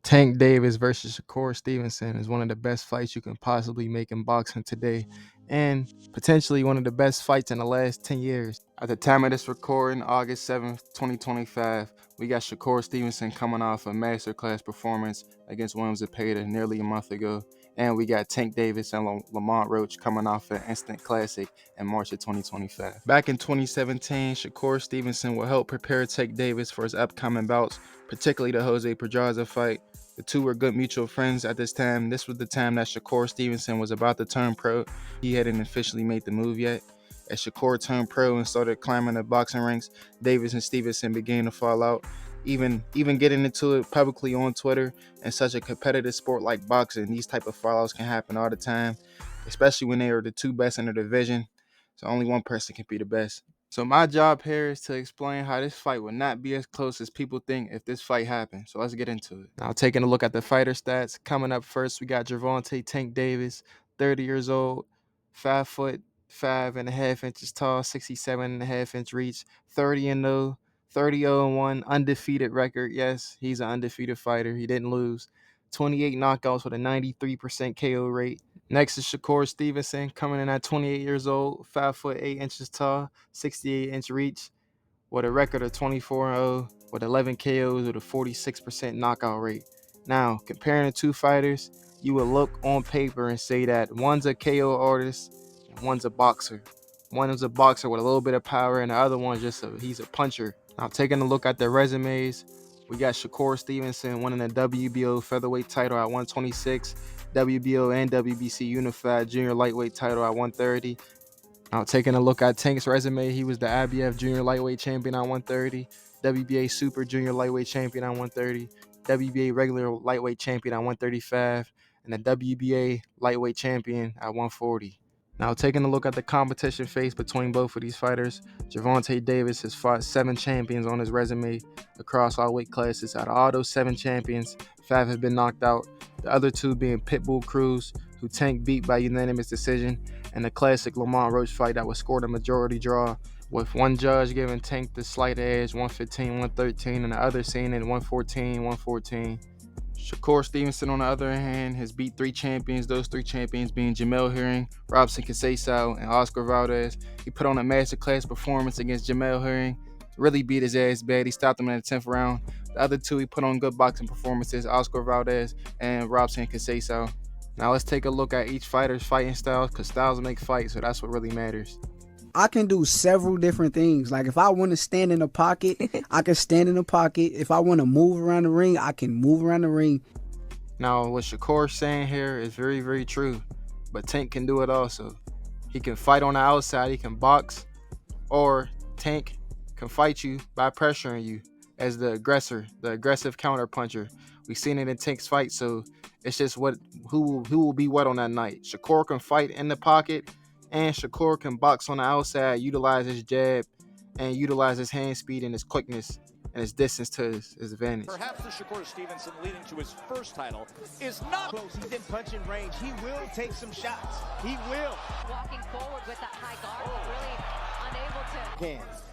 Tank Davis versus Shakur Stevenson is one of the best fights you can possibly make in boxing today, and potentially one of the best fights in the last 10 years. At the time of this recording, August 7th, 2025, we got Shakur Stevenson coming off a masterclass performance against Williams Zepeda nearly a month ago, and we got Tank Davis and Lamont Roach coming off an instant classic in March of 2025. Back in 2017, Shakur Stevenson will help prepare Tank Davis for his upcoming bouts, particularly the Jose Pedraza fight. The two were good mutual friends at this time. This was the time that Shakur Stevenson was about to turn pro. He hadn't officially made the move yet. As Shakur turned pro and started climbing the boxing ranks, Davis and Stevenson began to fall out. Even getting into it publicly on Twitter. In such a competitive sport like boxing, these type of fallouts can happen all the time, especially when they are the two best in the division. So only one person can be the best. So my job here is to explain how this fight would not be as close as people think if this fight happened. So let's get into it. Now, taking a look at the fighter stats, coming up first, we got Gervonta Tank Davis, 30 years old, 5 foot 5.5 inches tall, 67.5 inch reach, 30-0, 30-0-1, undefeated record. Yes, he's an undefeated fighter. He didn't lose. 28 knockouts with a 93% KO rate. Next is Shakur Stevenson, coming in at 28 years old, 5 foot 8 inches tall, 68-inch reach, with a record of 24-0, with 11 KOs with a 46% knockout rate. Now, comparing the two fighters, you would look on paper and say that one's a KO artist and one's a boxer. One is a boxer with a little bit of power, and the other one's he's a puncher. Now, taking a look at their resumes, we got Shakur Stevenson winning the WBO featherweight title at 126, WBO and WBC unified junior lightweight title at 130. Now, taking a look at Tank's resume, he was the IBF junior lightweight champion at 130, WBA super junior lightweight champion at 130, WBA regular lightweight champion at 135, and the WBA lightweight champion at 140. Now, taking a look at the competition faced between both of these fighters, Gervonta Davis has fought 7 champions on his resume across all weight classes. Out of all those 7 champions, 5 have been knocked out, the other 2 being Pitbull Cruz, who Tank beat by unanimous decision, and the classic Lamont Roach fight that was scored a majority draw, with one judge giving Tank the slight edge, 115-113, and the other seeing it 114-114. Shakur Stevenson, on the other hand, has beat 3 champions, those 3 champions being Jamel Herring, Robson Conceição, and Oscar Valdez. He put on a masterclass performance against Jamel Herring, really beat his ass bad. He stopped him in the 10th round. The other 2, he put on good boxing performances, Oscar Valdez and Robson Conceição. Now let's take a look at each fighter's fighting styles, because styles make fights, so that's what really matters. I can do several different things. Like if I want to stand in the pocket, I can stand in the pocket. If I want to move around the ring, I can move around the ring. Now, what Shakur's saying here is very, very true, but Tank can do it also. He can fight on the outside, he can box, or Tank can fight you by pressuring you as the aggressor, the aggressive counter puncher. We've seen it in Tank's fight, so it's just who will be what on that night. Shakur can fight in the pocket, and Shakur can box on the outside, utilize his jab, and utilize his hand speed and his quickness and his distance to his advantage. Perhaps the Shakur Stevenson leading to his first title is not close. He's in punching range. He will take some shots. He will. Walking forward with that high guard, really unable to. Hands.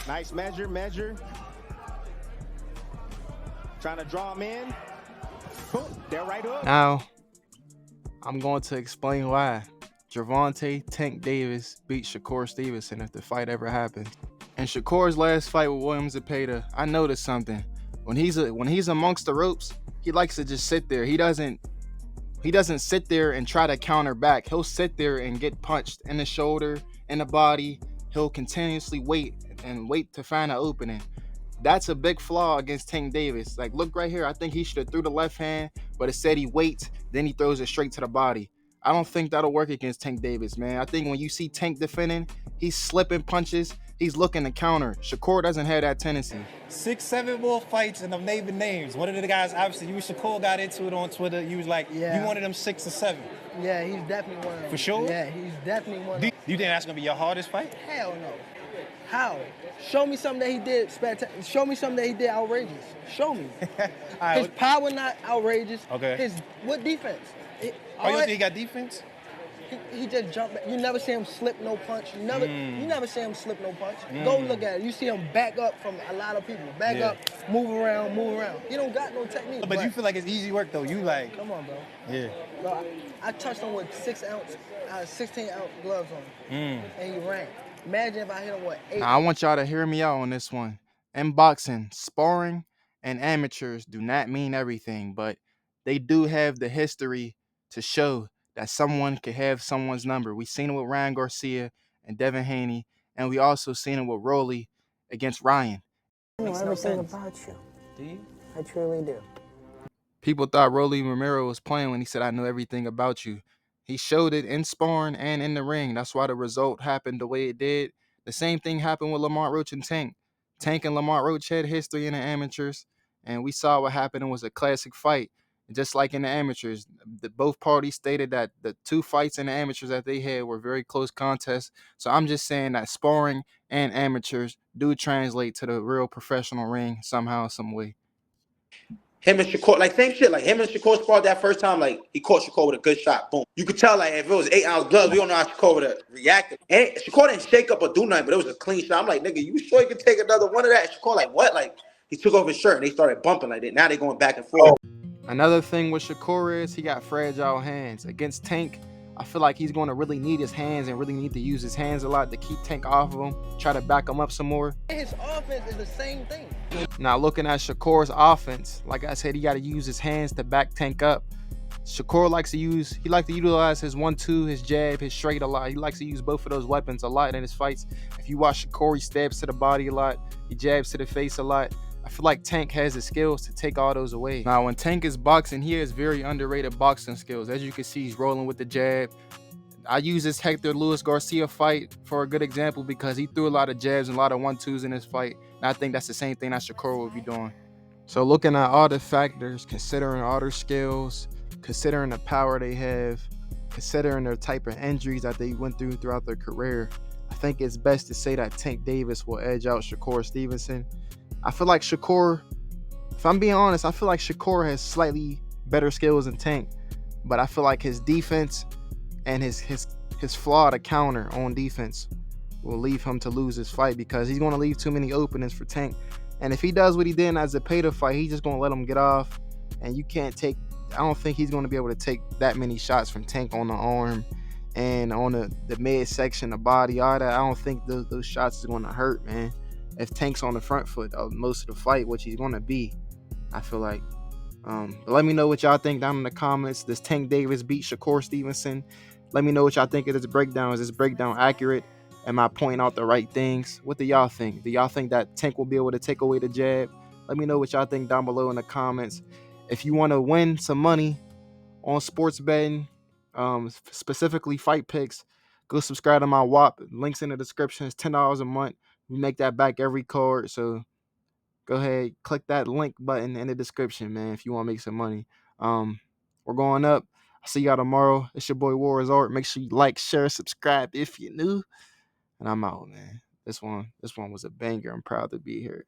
Nice measure. Trying to draw him in. Boom. They're right hook. Now, I'm going to explain why Gervonta Tank Davis beat Shakur Stevenson if the fight ever happens. In Shakur's last fight with Williams Zepeda, I noticed something. When he's amongst the ropes, he likes to just sit there. He doesn't sit there and try to counter back. He'll sit there and get punched in the shoulder, in the body. He'll continuously wait to find an opening. That's a big flaw against Tank Davis. Like, look right here. I think he should have threw the left hand, but instead he waits, then he throws it straight to the body. I don't think that'll work against Tank Davis, man. I think when you see Tank defending, he's slipping punches. He's looking to counter. Shakur doesn't have that tendency. 6, 7 more fights, and I'm naming names. One of the guys, obviously, you and Shakur got into it on Twitter. You was like, Yeah. you wanted them 6 or 7. Yeah, he's definitely one of them. For sure? Yeah, he's definitely one of Do them. you think that's going to be your hardest fight? Hell no. How? Show me something that he did show me something that he did outrageous. Show me. All right. His power not outrageous. Okay. What defense? Oh, you don't think he got defense? he just jumped back. You never see him slip no punch. You never see him slip no punch. Go look at it. You see him back up from a lot of people. Back up, move around. He don't got no technique. But you feel like it's easy work though. You like, come on, bro. yeah. Bro, I touched him with 16-ounce gloves on, and he ran. Imagine if I hit him with 8. Now, I want y'all to hear me out on this one. In boxing, sparring and amateurs do not mean everything, but they do have the history to show that someone could have someone's number. We seen it with Ryan Garcia and Devin Haney, and we also seen it with Rolly against Ryan. I know everything about you. Do you? I truly do. People thought Rolly Romero was playing when he said, "I know everything about you." He showed it in sparring and in the ring. That's why the result happened the way it did. The same thing happened with Lamont Roach and Tank. Tank and Lamont Roach had history in the amateurs, and we saw what happened. It was a classic fight. And just like in the amateurs, both parties stated that the two fights in the amateurs that they had were very close contests. So I'm just saying that sparring and amateurs do translate to the real professional ring somehow, some way. Him and Shakur, like same shit. Like him and Shakur sparred that first time. Like he caught Shakur with a good shot. Boom. You could tell like if it was 8-ounce gloves, we don't know how Shakur would have reacted. And Shakur didn't shake up or do nothing, but it was a clean shot. I'm like, nigga, you sure you can take another one of that? And Shakur like, what? Like he took off his shirt and they started bumping like that. Now they going back and forth. Another thing with Shakur is he got fragile hands. Against Tank, I feel like he's going to really need his hands and really need to use his hands a lot to keep Tank off of him, try to back him up some more. His offense is the same thing. Now looking at Shakur's offense, like I said, he got to use his hands to back Tank up. Shakur likes to utilize his 1-2, his jab, his straight a lot. He likes to use both of those weapons a lot in his fights. If you watch Shakur, he stabs to the body a lot. He jabs to the face a lot. I feel like Tank has the skills to take all those away. Now, when Tank is boxing, he has very underrated boxing skills. As you can see, he's rolling with the jab. I use this Hector Luis Garcia fight for a good example because he threw a lot of jabs and a lot of 1-2s in this fight. And I think that's the same thing that Shakur will be doing. So looking at all the factors, considering all their skills, considering the power they have, considering their type of injuries that they went through throughout their career, I think it's best to say that Tank Davis will edge out Shakur Stevenson. I feel like Shakur, if I'm being honest, I feel like Shakur has slightly better skills than Tank, but I feel like his defense and his flaw to counter on defense will leave him to lose this fight because he's going to leave too many openings for Tank. And if he does what he did in that Zepeda fight, he's just going to let him get off. And I don't think he's going to be able to take that many shots from Tank on the arm and on the midsection, the body, all that. I don't think those shots is going to hurt, man. If Tank's on the front foot most of the fight, which he's going to be, I feel like. But let me know what y'all think down in the comments. Does Tank Davis beat Shakur Stevenson? Let me know what y'all think of this breakdown. Is this breakdown accurate? Am I pointing out the right things? What do y'all think? Do y'all think that Tank will be able to take away the jab? Let me know what y'all think down below in the comments. If you want to win some money on sports betting, specifically fight picks, go subscribe to my WAP. Links in the description. It's $10 a month. We make that back every card. So go ahead, click that link button in the description, man, if you want to make some money. We're going up. I'll see y'all tomorrow. It's your boy War is Art. Make sure you like, share, subscribe if you're new. And I'm out, man. This one was a banger. I'm proud to be here.